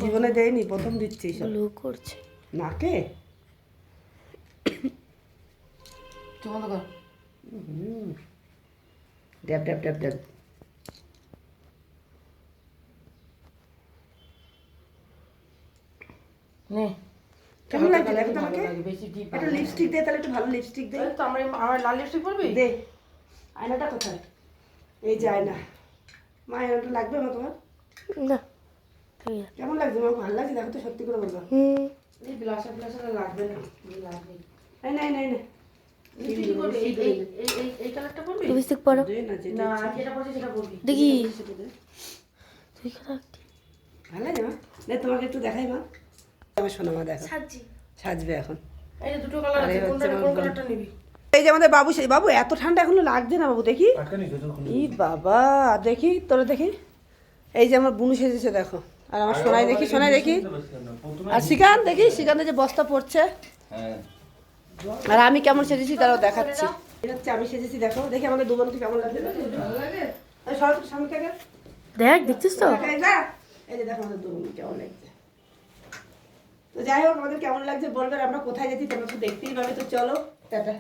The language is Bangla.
জীবনে দেয়নি, প্রথম দিচ্ছি গ্লো করছে নাকে। ড্যাব ড্যাব ড্যাব ড্যাব। কেমন লাগছে দেখো তো আমাকে। একটা লিপস্টিক দে তাহলে, একটু ভালো লিপস্টিক দে। তো আমার লাল লিপস্টিক পরবি? দে। আয়নাটা কোথায়? এই যে আয়না। মা আয়নাটা লাগবে মা তোমার? না ঠিক আছে। কেমন লাগছে মা? ভালো লাগছে দেখো তো, সত্যি করে বলবো। এই ব্লাশার লাগবে না, লাগবে। এই না, এই না, এই না। লিপস্টিক কি পরবি? এই কালারটা পরবি? লিপস্টিক পরো দে না, যেটা না, ইচ্ছা। যেটা পরছিস সেটা পরবি। দেখি সেটা দে। তুই কোথায় ভালো লাগে মা? দে তোমাকে একটু দেখাই মা। আমার শোনো মা, দেখো সাজি সাজবে এখন। এই যে দুটো কালার আরে আছে, হচ্ছে কোন আমার কালারটা নিবি? এই যে আমাদের বাবু, সেই বাবু এত ঠান্ডা এখনো লাগছে না বাবু, দেখি। ই বাবা, দেখি তোরা দেখি। এই যে আমার বুনু সেজেছে দেখো, আর আমার সোনাই দেখি, সোনাই দেখি, আর শ্রীকান্ত দেখি, শ্রীকান্তের যে বস্তা পড়ছে। আর আমি কেমন সেজেছি তারাও দেখাচ্ছি। এটা হচ্ছে আমি সেজেছি, দেখো দেখি আমাদের দু বোনকে কেমন লাগছে। ভালো লাগে সামনে থেকে দেখ, দেখছিস তো? এই যে দেখো আমাদের দু বোন কেমন লাগছে। তো যাই হোক, আমাদের কেমন লাগছে বলবেন। আমরা কোথায় যেতে তোমরা তো দেখতেই পাবে। তো চলো টাটা।